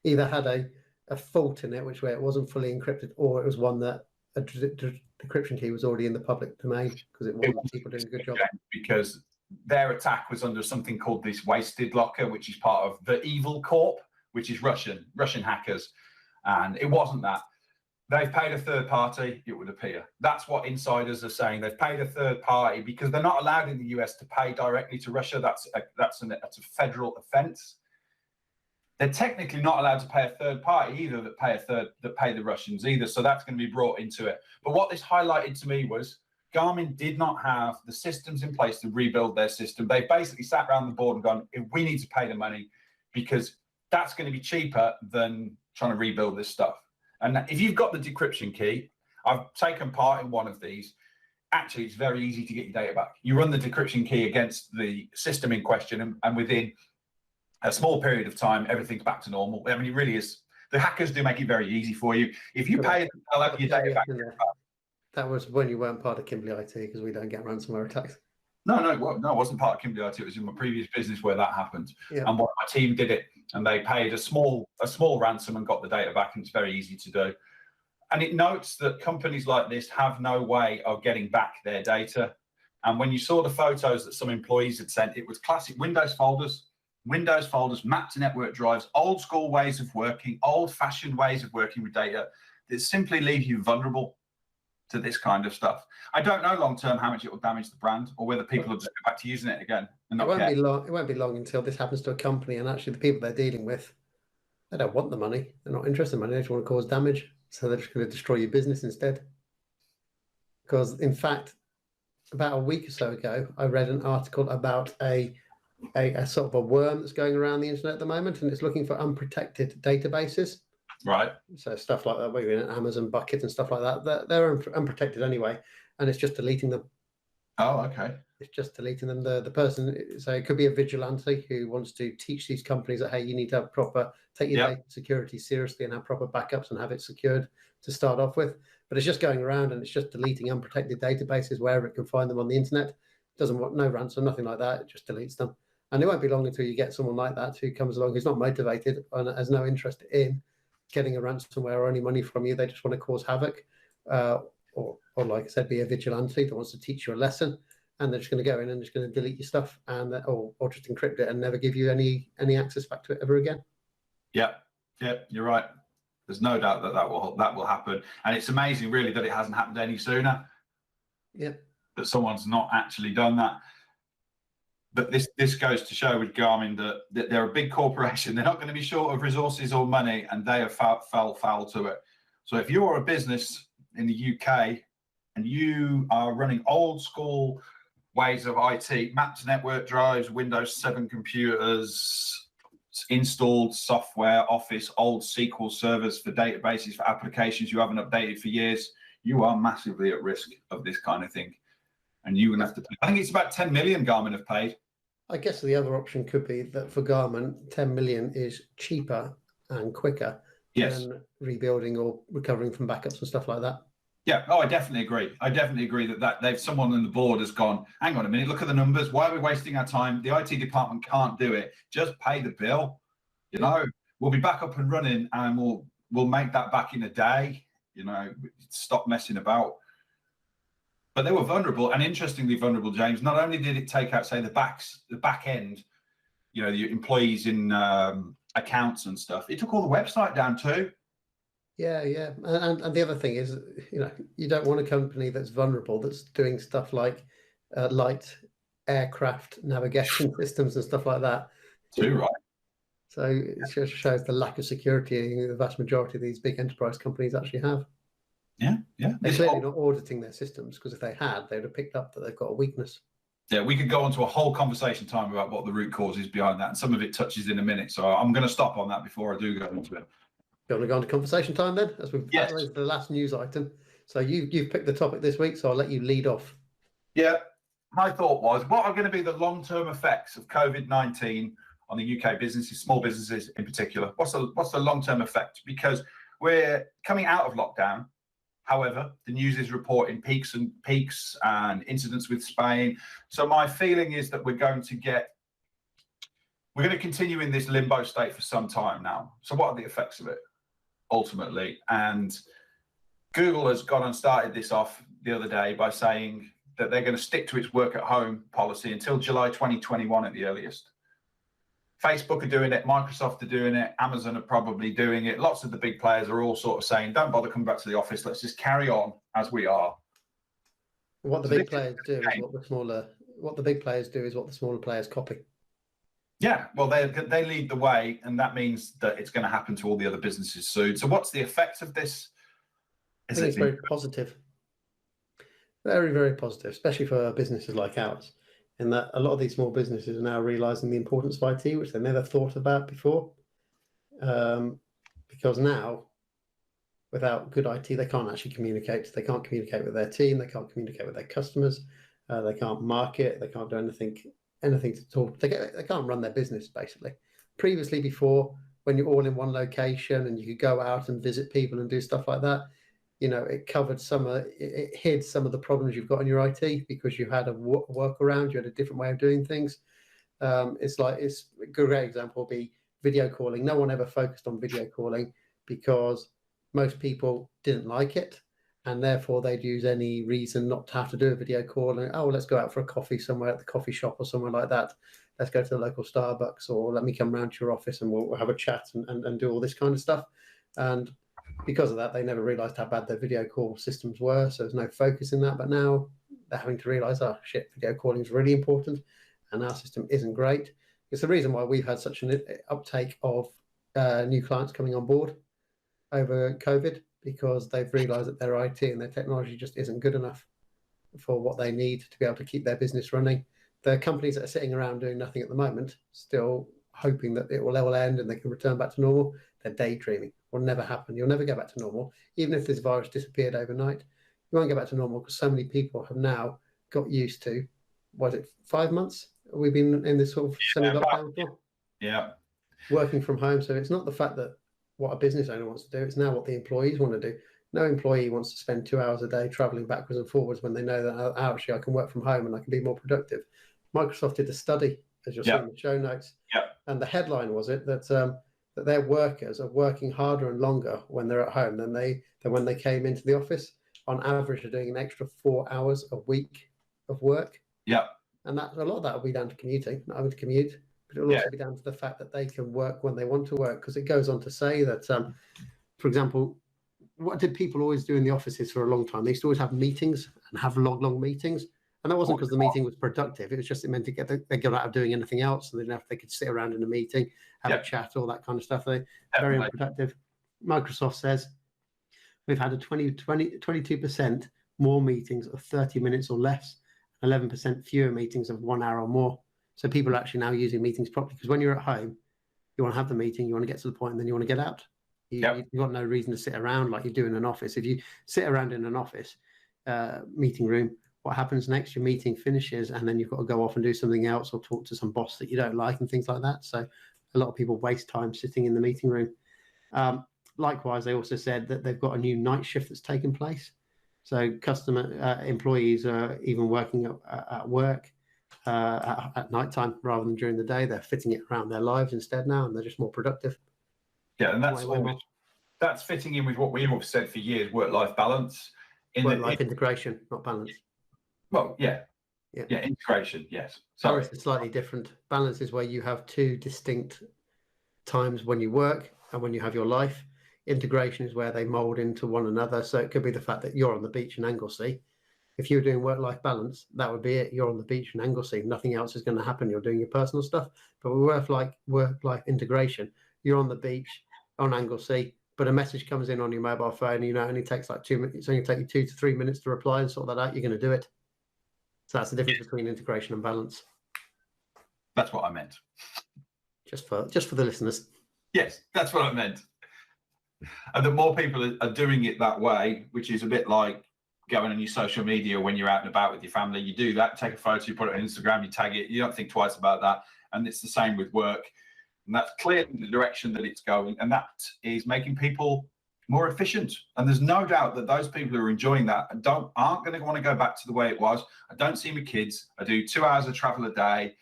either had a fault in it, which way it wasn't fully encrypted, or it was one that a decryption key was already in the public domain because it wasn't people doing a good job. Because their attack was under something called this Wasted Locker, which is part of the Evil Corp, which is Russian hackers. And it wasn't that. They've paid a third party, it would appear. That's what insiders are saying. They've paid a third party because they're not allowed in the US to pay directly to Russia. That's a federal offense. They're technically not allowed to pay a third party either that pay the Russians either. So that's going to be brought into it. But what this highlighted to me was Garmin did not have the systems in place to rebuild their system. They basically sat around the board and gone, we need to pay the money because that's going to be cheaper than trying to rebuild this stuff. And if you've got the decryption key, I've taken part in one of these. Actually, it's very easy to get your data back. You run the decryption key against the system in question, and within a small period of time, everything's back to normal. I mean, it really is. The hackers do make it very easy for you. If you pay, they'll have your data back. That was when you weren't part of Kimberly IT, because we don't get ransomware attacks. No, it wasn't part of Kimberly IT. It was in my previous business where that happened. Yeah. And my team did it, and they paid a small ransom and got the data back, and it's very easy to do. And it notes that companies like this have no way of getting back their data. And when you saw the photos that some employees had sent, it was classic Windows folders mapped to network drives, old school ways of working, old fashioned ways of working with data that simply leave you vulnerable to this kind of stuff. I don't know long term how much it will damage the brand, or whether people will just go back to using it again and not care. It won't be long until this happens to a company, and actually the people they're dealing with, they don't want the money. They're not interested in money. They just want to cause damage. So they're just going to destroy your business instead. Because in fact, about a week or so ago, I read an article about a sort of a worm that's going around the internet at the moment, and it's looking for unprotected databases. Right. So stuff like that, where you're in Amazon buckets and stuff like that, they're unprotected anyway, and it's just deleting them. Oh, okay. It's just deleting them. The person, so it could be a vigilante who wants to teach these companies that, hey, you need to have take your data security seriously and have proper backups and have it secured to start off with. But it's just going around and it's just deleting unprotected databases wherever it can find them on the internet. Doesn't want no ransom, nothing like that. It just deletes them. And it won't be long until you get someone like that who comes along who's not motivated and has no interest in getting a ransomware or any money from you. They just want to cause havoc, or like I said, be a vigilante that wants to teach you a lesson, and they're just going to go in and just going to delete your stuff and or just encrypt it and never give you any access back to it ever again. Yeah, you're right. There's no doubt that will happen, and it's amazing, really, that it hasn't happened any sooner. Yeah, that someone's not actually done that. But this goes to show with Garmin that they're a big corporation. They're not going to be short of resources or money, and they have fell foul to it. So if you're a business in the UK and you are running old school ways of IT, mapped network drives, Windows 7 computers, installed software, Office, old SQL servers for databases, for applications you haven't updated for years, you are massively at risk of this kind of thing. And you're going to have to pay. I think it's about 10 million Garmin have paid. I guess the other option could be that for Garmin, 10 million is cheaper and quicker than rebuilding or recovering from backups and stuff like that. Yeah, I definitely agree. I definitely agree that someone on the board has gone, hang on a minute, look at the numbers. Why are we wasting our time? The IT department can't do it. Just pay the bill. You know, we'll be back up and running, and we'll make that back in a day. You know, stop messing about. But they were vulnerable, and interestingly vulnerable, James. Not only did it take out, say, the back end, you know, the employees in accounts and stuff, it took all the website down too. Yeah. And the other thing is, you know, you don't want a company that's vulnerable, that's doing stuff like light aircraft navigation systems and stuff like that. Too right. So it just shows the lack of security the vast majority of these big enterprise companies actually have. Yeah. They're clearly not auditing their systems, because if they had, they would have picked up that they've got a weakness. Yeah, we could go on to a whole conversation time about what the root cause is behind that, and some of it touches in a minute. So I'm going to stop on that before I do go into it. Do you want to go on to conversation time then? As we've the last news item. So you've picked the topic this week, so I'll let you lead off. Yeah, my thought was, what are going to be the long-term effects of COVID-19 on the UK businesses, small businesses in particular? What's the long-term effect? Because we're coming out of lockdown. However, the news is reporting peaks and incidents with Spain. So my feeling is that we're going to continue in this limbo state for some time now. So what are the effects of it ultimately? And Google has gone and started this off the other day by saying that they're going to stick to its work at home policy until July 2021 at the earliest. Facebook are doing it, Microsoft are doing it, Amazon are probably doing it. Lots of the big players are all sort of saying, don't bother coming back to the office. Let's just carry on as we are. What the big players do is what the smaller players copy. Yeah, well, they lead the way, and that means that it's going to happen to all the other businesses soon. So what's the effect of this? I think it's very positive. Very, very positive, especially for businesses like ours, in that a lot of these small businesses are now realizing the importance of IT, which they never thought about before. Because now, without good IT, they can't actually communicate. They can't communicate with their team. They can't communicate with their customers. They can't market. They can't do anything to talk. They can't run their business, basically. Previously, before, when you're all in one location and you could go out and visit people and do stuff like that, it covered it hid some of the problems you've got in your IT because you had a workaround, you had a different way of doing things. It's a great example would be video calling. No one ever focused on video calling because most people didn't like it, and therefore they'd use any reason not to have to do a video call. And let's go out for a coffee somewhere at the coffee shop or somewhere like that. Let's go to the local Starbucks, or let me come round to your office and we'll have a chat and do all this kind of stuff. And because of that, they never realized how bad their video call systems were. So there's no focus in that. But now they're having to realize, video calling is really important, and our system isn't great. It's the reason why we've had such an uptake of new clients coming on board over COVID, because they've realized that their IT and their technology just isn't good enough for what they need to be able to keep their business running. The companies that are sitting around doing nothing at the moment, still hoping that it will end and they can return back to normal, they're daydreaming. It will never happen. You'll never get back to normal. Even if this virus disappeared overnight, you won't get back to normal because so many people have now got used to, 5 months? We've been in this sort of semi-lockdown for? Yeah. Working from home. So it's not the fact that what a business owner wants to do, it's now what the employees want to do. No employee wants to spend 2 hours a day traveling backwards and forwards when they know that actually I can work from home and I can be more productive. Microsoft did a study, as you'll see in the show notes, and the headline was that their workers are working harder and longer when they're at home than when they came into the office. On average, they're doing an extra 4 hours a week of work. Yeah. And a lot of that will be down to commuting, not having to commute, but it'll also be down to the fact that they can work when they want to work. Because it goes on to say that, for example, what did people always do in the offices for a long time? They used to always have meetings and have long meetings. And that wasn't because the meeting was productive. It was just it meant to they got out of doing anything else. And they could sit around in a meeting, have a chat, all that kind of stuff. They're very unproductive. Microsoft says we've had a 22% more meetings of 30 minutes or less, 11% fewer meetings of 1 hour or more. So people are actually now using meetings properly, because when you're at home, you want to have the meeting, you want to get to the point, and then you want to get out. You've got no reason to sit around like you do in an office. If you sit around in an office meeting room, what happens next? Your meeting finishes, and then you've got to go off and do something else or talk to some boss that you don't like and things like that. So a lot of people waste time sitting in the meeting room. Likewise, they also said that they've got a new night shift that's taken place. So employees are even working at work at nighttime rather than during the day. They're fitting it around their lives instead now, and they're just more productive. Yeah, and that's fitting in with what we've all said for years: work-life balance. Work-life integration, not balance. Well, yeah, integration, yes. Sorry, balance is slightly different. Balance is where you have two distinct times when you work and when you have your life. Integration is where they mold into one another. So it could be the fact that you're on the beach in Anglesey. If you're doing work-life balance, that would be it. You're on the beach in Anglesey. Nothing else is going to happen. You're doing your personal stuff. But with work-life integration, you're on the beach on Anglesey, but a message comes in on your mobile phone. It only takes like 2 minutes. It's only take you 2 to 3 minutes to reply and sort that out. You're going to do it. So that's the difference between integration and balance. That's what I meant. Just for the listeners. Yes, that's what I meant. And the more people are doing it that way, which is a bit like going on your social media when you're out and about with your family, you do that, take a photo, you put it on Instagram, you tag it, you don't think twice about that. And it's the same with work. And that's clearly the direction that it's going. And that is making people more efficient. And there's no doubt that those people who are enjoying that aren't going to want to go back to the way it was. I don't see my kids. I do 2 hours of travel a day.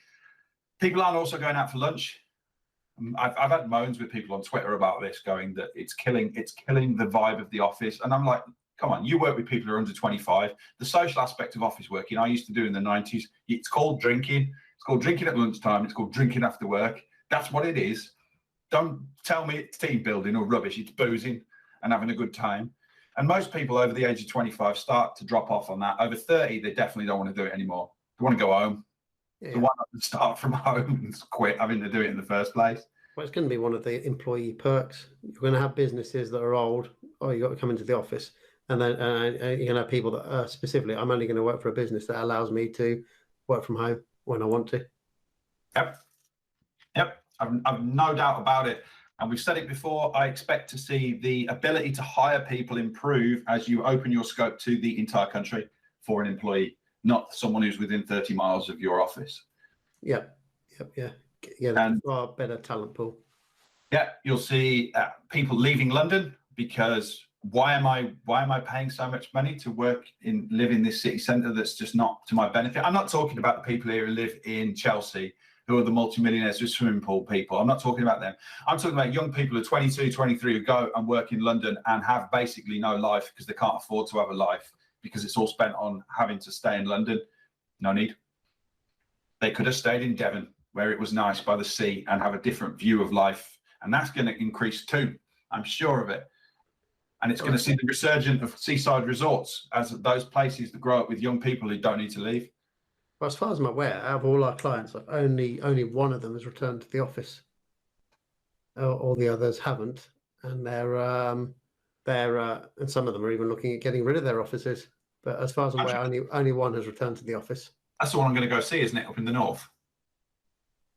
People aren't also going out for lunch. I've had moans with people on Twitter about this, going that it's killing the vibe of the office. And I'm like, come on, you work with people who are under 25. The social aspect of office working I used to do in the 90s, it's called drinking. It's called drinking at lunchtime. It's called drinking after work. That's what it is. Don't tell me it's team building or rubbish. It's boozing and having a good time. And most people over the age of 25 start to drop off on that. Over 30, they definitely don't want to do it anymore. They want to go home. Yeah. So why not start from home and quit having to do it in the first place? Well, it's going to be one of the employee perks. You're going to have businesses that are old, or you've got to come into the office. And then you're going to have people that are specifically, I'm only going to work for a business that allows me to work from home when I want to. Yep. I've no doubt about it. And we've said it before, I expect to see the ability to hire people improve as you open your scope to the entire country for an employee, not someone who's within 30 miles of your office. Yeah. And far better talent pool. Yeah, you'll see people leaving London because why am I paying so much money to live in this city centre that's just not to my benefit? I'm not talking about the people here who live in Chelsea, who are the multimillionaires with swimming pool people. I'm not talking about them. I'm talking about young people who are 22, 23 who go and work in London and have basically no life because they can't afford to have a life because it's all spent on having to stay in London. No need. They could have stayed in Devon where it was nice by the sea and have a different view of life. And that's going to increase too. I'm sure of it. And it's going to see the resurgence of seaside resorts as those places that grow up with young people who don't need to leave. Well, as far as I'm aware, out of all our clients, only one of them has returned to the office. All the others haven't, and they're and some of them are even looking at getting rid of their offices. But as far as I'm aware, only one has returned to the office. That's the one I'm going to go see, isn't it? Up in the north.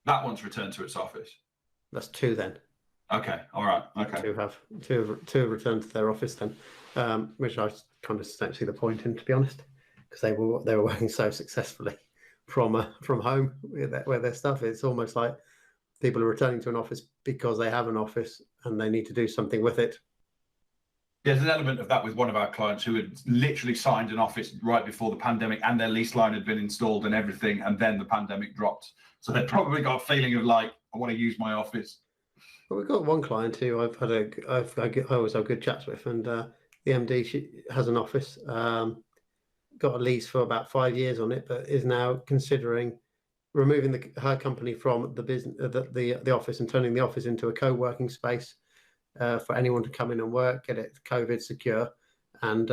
That one's returned to its office. That's two then. Okay, all right. Okay. Two have returned to their office then, which I kind of don't see the point in, to be honest, because they were working so successfully from home where their stuff is. It's almost like people are returning to an office because they have an office and they need to do something with it. There's an element of that with one of our clients who had literally signed an office right before the pandemic and their lease line had been installed and everything, and then the pandemic dropped. So they probably got a feeling of like, I want to use my office. Well, we've got one client who I always have good chats with, and the MD, she has an office, got a lease for about 5 years on it, but is now considering removing her company from the business, the office, and turning the office into a co-working space for anyone to come in and work, get it COVID secure, and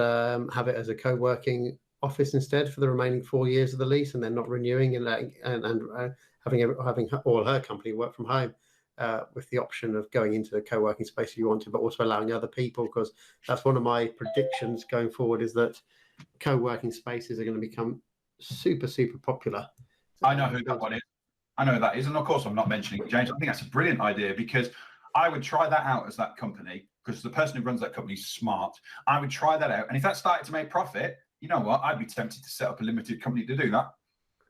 have it as a co-working office instead for the remaining 4 years of the lease, and then not renewing and having all her company work from home. With the option of going into the co-working space if you want to, but also allowing other people, because that's one of my predictions going forward, is that co-working spaces are going to become super, super popular. I know who that one is. I know who that is. And of course, I'm not mentioning it, James. I think that's a brilliant idea, because I would try that out as that company, because the person who runs that company is smart. I would try that out. And if that started to make profit, you know what? I'd be tempted to set up a limited company to do that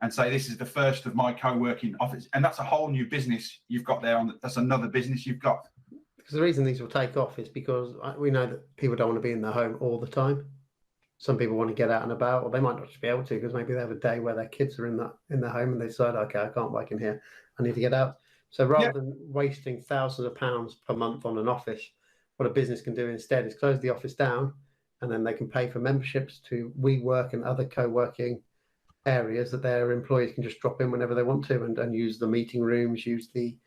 and say, this is the first of my co-working office. And that's a whole new business you've got there. That's another business you've got. Because the reason these will take off is because we know that people don't want to be in their home all the time. Some people want to get out and about, or they might not just be able to, because maybe they have a day where their kids are in their home and they decide, okay, I can't work in here, I need to get out. So rather than wasting thousands of pounds per month on an office, what a business can do instead is close the office down, and then they can pay for memberships to WeWork and other co-working areas that their employees can just drop in whenever they want to, and use the meeting rooms, use the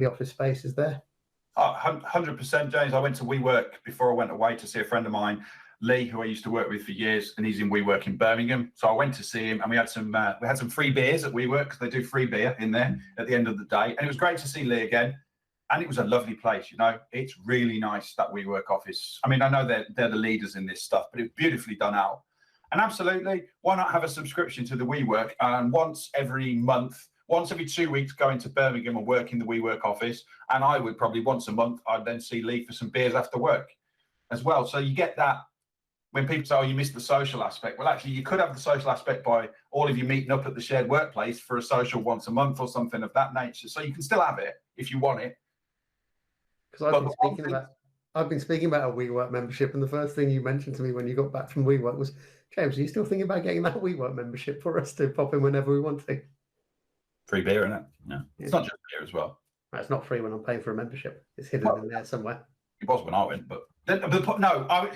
office spaces there. 100%, James. I went to WeWork before I went away to see a friend of mine, Lee, who I used to work with for years, and he's in WeWork in Birmingham. So I went to see him, and we had some free beers at WeWork, because they do free beer in there at the end of the day. And it was great to see Lee again. And it was a lovely place, you know. It's really nice, that WeWork office. I mean, I know they're the leaders in this stuff, but it was beautifully done out. And absolutely, why not have a subscription to the WeWork, and once every 2 weeks, go into Birmingham and work in the WeWork office. And I would probably once a month, I'd then see Lee for some beers after work as well. So you get that. When people say, oh, you missed the social aspect. Well, actually, you could have the social aspect by all of you meeting up at the shared workplace for a social once a month or something of that nature. So you can still have it if you want it. Because I've been speaking about a WeWork membership, and the first thing you mentioned to me when you got back from WeWork was, James, are you still thinking about getting that WeWork membership for us to pop in whenever we want to? Free beer, isn't it? Yeah. It's not just beer as well. It's not free when I'm paying for a membership. It's hidden in there somewhere. It was when I went, but no,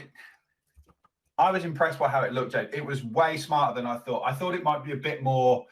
I was impressed by how it looked, James. It was way smarter than I thought. I thought it might be a bit more,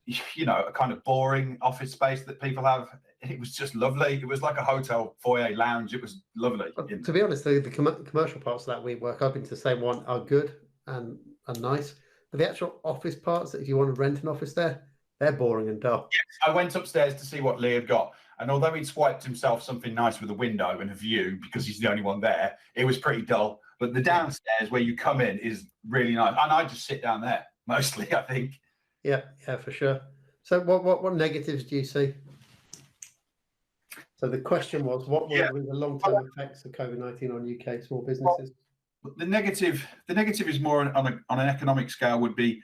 you know, a kind of boring office space that people have it was just lovely. It was like a hotel foyer lounge. It was lovely. To be honest, the commercial parts of that WeWork, I've been to the same one, are good and nice. But the actual office parts, that if you want to rent an office there, they're boring and dull. Yes, I went upstairs to see what Lee had got. And although he'd swiped himself something nice with a window and a view, because he's the only one there, it was pretty dull. But the downstairs where you come in is really nice. And I just sit down there mostly, I think. Yeah, for sure. So what negatives do you see? So the question was, what were the long-term effects of COVID-19 on UK small businesses? Well, the negative is more on an economic scale would be,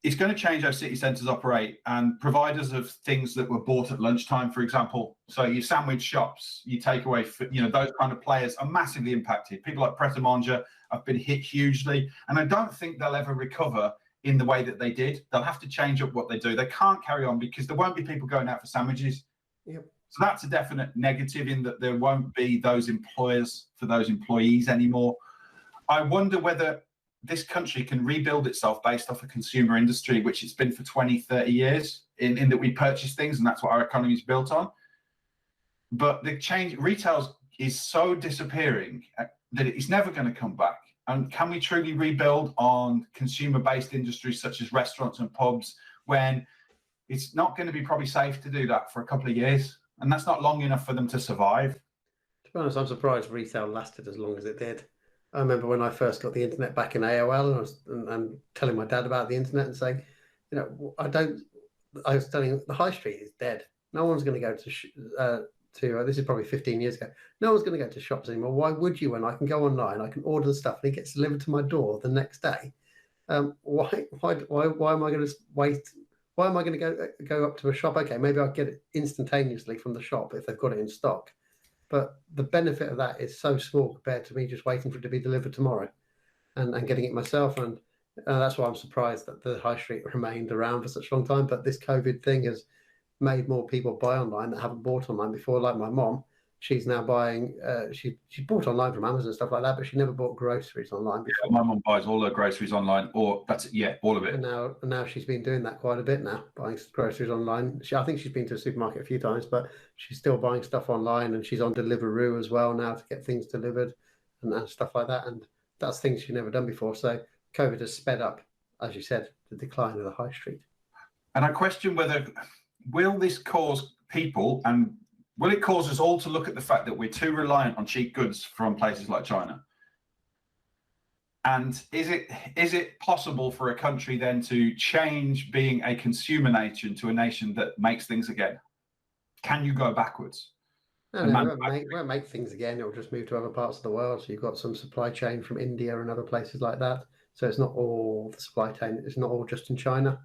it's going to change how city centres operate, and providers of things that were bought at lunchtime, for example. So your sandwich shops, your takeaway, those kind of players are massively impacted. People like Pret a Manger have been hit hugely, and I don't think they'll ever recover in the way that they did. They'll have to change up what they do. They can't carry on because there won't be people going out for sandwiches. Yep. So that's a definite negative, in that there won't be those employers for those employees anymore. I wonder whether this country can rebuild itself based off a consumer industry, which it's been for 20, 30 years, in that we purchase things, and that's what our economy is built on. But the change, retail is so disappearing that it's never going to come back. And can we truly rebuild on consumer-based industries such as restaurants and pubs, when it's not going to be probably safe to do that for a couple of years? And that's not long enough for them to survive. To be honest, I'm surprised retail lasted as long as it did. I remember when I first got the internet back in AOL, and I was telling my dad about the internet and saying, I was telling him the high street is dead. No one's going to go to this is probably 15 years ago. No one's going to go to shops anymore. Why would you, when I can go online, I can order the stuff and it gets delivered to my door the next day? Why am I going to wait? Why am I going to go up to a shop? Okay, maybe I'll get it instantaneously from the shop if they've got it in stock. But the benefit of that is so small compared to me just waiting for it to be delivered tomorrow and getting it myself. And that's why I'm surprised that the high street remained around for such a long time. But this COVID thing has made more people buy online that haven't bought online before. Like my mom, she's now buying, she bought online from Amazon and stuff like that, but she never bought groceries online before. Yeah, my mom buys all her groceries online, or all of it. And now she's been doing that quite a bit now, buying groceries online. I think she's been to a supermarket a few times, but she's still buying stuff online, and she's on Deliveroo as well now to get things delivered and stuff like that. And that's things she's never done before. So COVID has sped up, as you said, the decline of the high street. And I question whether, will this cause people, and will it cause us all to look at the fact that we're too reliant on cheap goods from places like China? And is it possible for a country then to change being a consumer nation to a nation that makes things again? Can you go backwards? No, it won't make things again. It will just move to other parts of the world. So you've got some supply chain from India and other places like that. So it's not all the supply chain. It's not all just in China.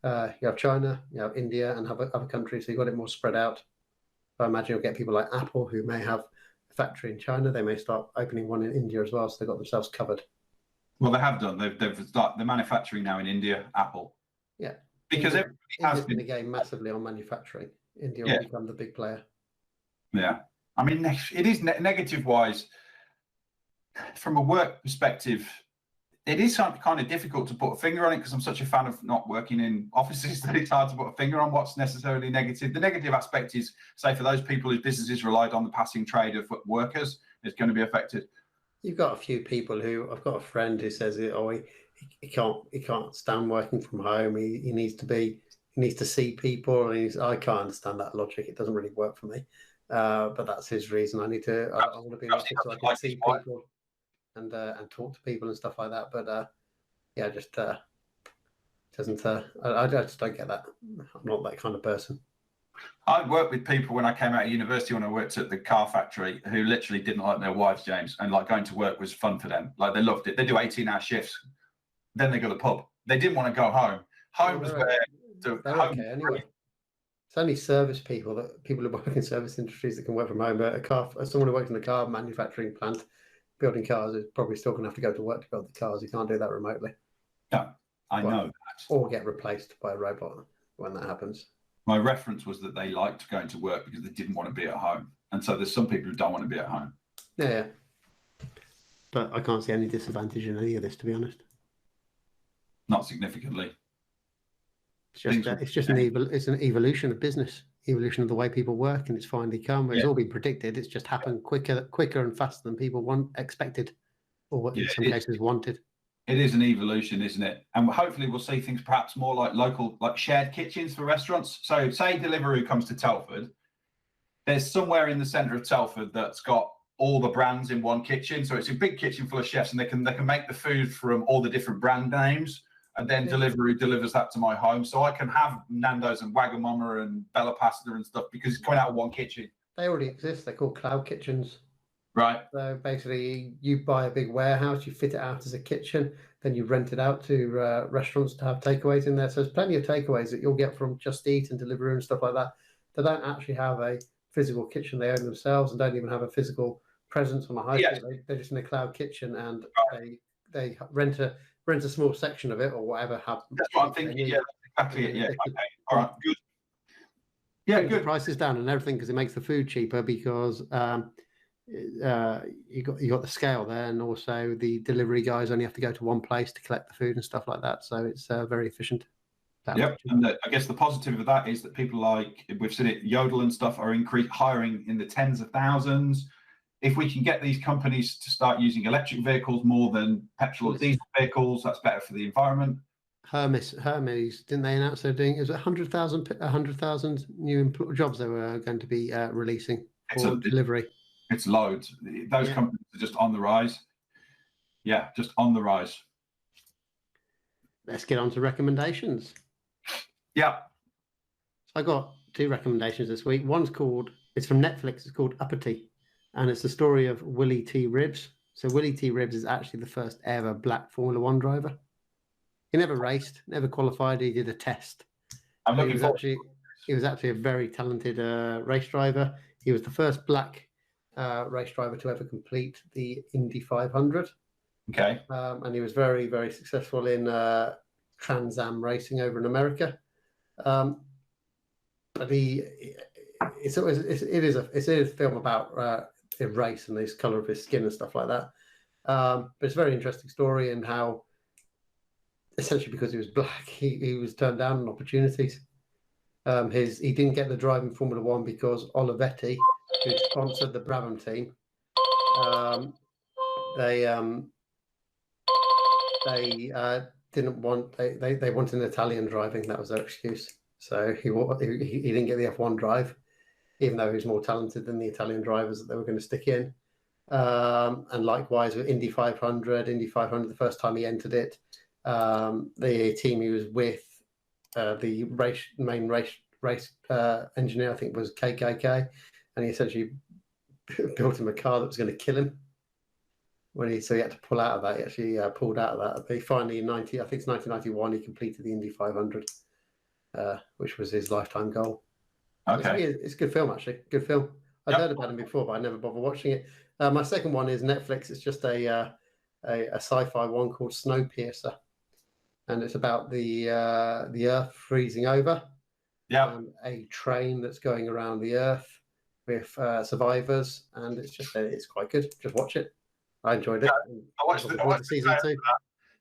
You have China, you have India, and have other countries. So you've got it more spread out. I imagine you'll get people like Apple, who may have a factory in China. They may start opening one in India as well. So they've got themselves covered. Well, they have done. They've started the manufacturing now in India, Apple. Yeah. Because everybody has been again massively on manufacturing. India will become the big player. Yeah. I mean, it is negative-wise. From a work perspective, it is kind of difficult to put a finger on it, because I'm such a fan of not working in offices that it's hard to put a finger on what's necessarily negative. The negative aspect is, say, for those people whose businesses relied on the passing trade of workers, is going to be affected. You've got a few people who, I've got a friend who says, he can't stand working from home. He needs to see people. And I can't understand that logic. It doesn't really work for me. But that's his reason. I want to be in office so I can see people and talk to people and stuff like that. But just doesn't. I just don't get that. I'm not that kind of person. I worked with people when I came out of university, when I worked at the car factory, who literally didn't like their wives, James, and like going to work was fun for them. Like they loved it. They do 18-hour shifts, then they go to the pub. They didn't want to go home. Home was where. They're okay anyway. It's only service people who work in service industries that can work from home. But someone who works in the car manufacturing plant, building cars, is probably still going to have to go to work to build the cars. You can't do that remotely. No, I know that. Or get replaced by a robot when that happens. My reference was that they liked going to work because they didn't want to be at home. And so there's some people who don't want to be at home. Yeah. But I can't see any disadvantage in any of this, to be honest. Not significantly. It's just an evolution of business. evolution of the way people work, and it's finally come. It's all been predicted. It's just happened quicker and faster than people expected, or in some cases wanted. It is an evolution, isn't it? And hopefully we'll see things perhaps more like local, like shared kitchens for restaurants. So say Deliveroo comes to Telford, there's somewhere in the centre of Telford that's got all the brands in one kitchen. So it's a big kitchen full of chefs, and they can make the food from all the different brand names, and then Deliveroo delivers that to my home. So I can have Nando's and Wagamama and Bella Pasta and stuff because it's coming out of one kitchen. They already exist. They're called cloud kitchens. Right. So basically, you buy a big warehouse, you fit it out as a kitchen, then you rent it out to restaurants to have takeaways in there. So there's plenty of takeaways that you'll get from Just Eat and Deliveroo and stuff like that. They don't actually have a physical kitchen. They own themselves and don't even have a physical presence on a high street. They're just in a cloud kitchen, and they rent a small section of it or whatever. That's what I'm thinking. Yeah, exactly it. Yeah. Okay. All right. Good. Yeah, good. The prices down and everything because it makes the food cheaper because you got the scale there, and also the delivery guys only have to go to one place to collect the food and stuff like that. So it's very efficient. Yep, and I guess the positive of that is that people like, we've seen it, Yodel and stuff are hiring in the tens of thousands. If we can get these companies to start using electric vehicles more than petrol or diesel vehicles, that's better for the environment. Hermes, didn't they announce they're doing? It was 100,000 new jobs they were going to be releasing for delivery. It's loads. Those companies are just on the rise. Yeah, just on the rise. Let's get on to recommendations. Yeah. So I got 2 recommendations this week. It's from Netflix. It's called Uppity, and it's the story of Willy T. Ribbs. So Willy T. Ribbs is actually the first ever black Formula One driver. He never raced, never qualified. He did a test. He was actually a very talented race driver. He was the first black race driver to ever complete the Indy 500. Okay. And he was very, very successful in Trans Am racing over in America. But it's a film about a race and his color of his skin and stuff like that. But it's a very interesting story, and how essentially because he was black, he was turned down on opportunities. He didn't get the drive in Formula One because Olivetti, who sponsored the Brabham team, they wanted an Italian driving. That was their excuse. So he didn't get the F1 drive, even though he was more talented than the Italian drivers that they were going to stick in. And likewise with Indy 500, the first time he entered it, the team he was with, the main race engineer, I think, was KKK, and he essentially built him a car that was going to kill him. So he had to pull out of that. He actually pulled out of that. But he finally, I think it's 1991, he completed the Indy 500, which was his lifetime goal. Okay. It's a good film, actually. Good film. I'd heard about him before, but I never bothered watching it. My second one is Netflix. It's just a sci-fi one called Snowpiercer, and it's about the Earth freezing over. Yeah. A train that's going around the Earth with survivors, and it's quite good. Just watch it. I enjoyed it. I watched the season 2.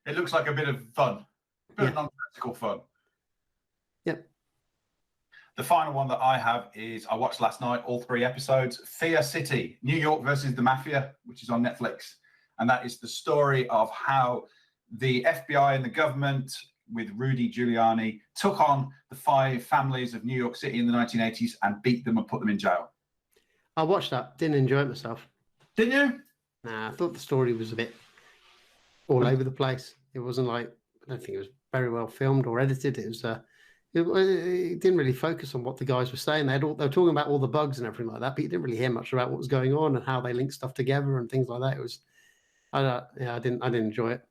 It looks like a bit of fun, a bit of nonsensical fun. Yep. The final one that I have is, I watched last night all 3 episodes, Fear City, New York versus the Mafia, which is on Netflix. And that is the story of how the FBI and the government, with Rudy Giuliani, took on the 5 families of New York City in the 1980s and beat them and put them in jail. I watched that. Didn't enjoy it myself. Didn't you? Nah, I thought the story was a bit all over the place. It wasn't I don't think it was very well filmed or edited. It was it didn't really focus on what the guys were saying. They were talking about all the bugs and everything like that, but you didn't really hear much about what was going on and how they linked stuff together and things like that. It was, I didn't enjoy it.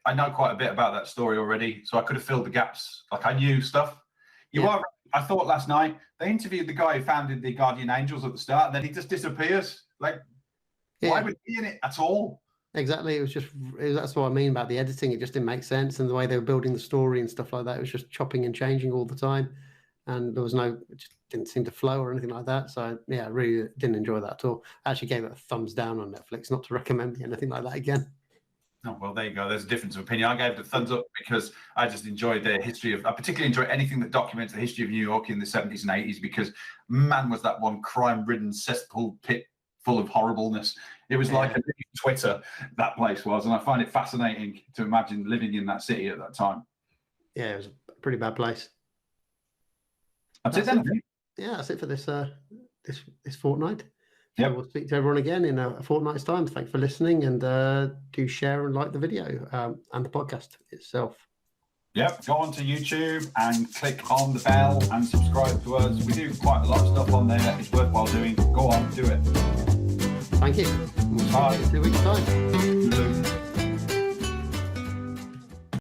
I know quite a bit about that story already, so I could have filled the gaps. Like, I knew stuff. I thought last night they interviewed the guy who founded the Guardian Angels at the start, and then he just disappears. Like, why would he be in it at all? Exactly. That's what I mean about the editing. It just didn't make sense, and the way they were building the story and stuff like that, it was just chopping and changing all the time, and it just didn't seem to flow or anything like that. So yeah, I really didn't enjoy that at all. I actually gave it a thumbs down on Netflix, not to recommend anything like that again. Oh, well, there you go. There's a difference of opinion. I gave it a thumbs up because I just enjoyed the history of, I particularly enjoy anything that documents the history of New York in the 70s and 80s, because man, was that one crime-ridden cesspool pit full of horribleness. It was like a Twitter, that place was. And I find it fascinating to imagine living in that city at that time. Yeah, it was a pretty bad place. That's it then. Yeah, that's it for this this fortnight. Yep. So we'll speak to everyone again in a fortnight's time. Thanks for listening, and do share and like the video and the podcast itself. Yep, go onto YouTube and click on the bell and subscribe to us. We do quite a lot of stuff on there. It's worthwhile doing. Go on, do it. Thank you. We'll see you in 2 weeks' time.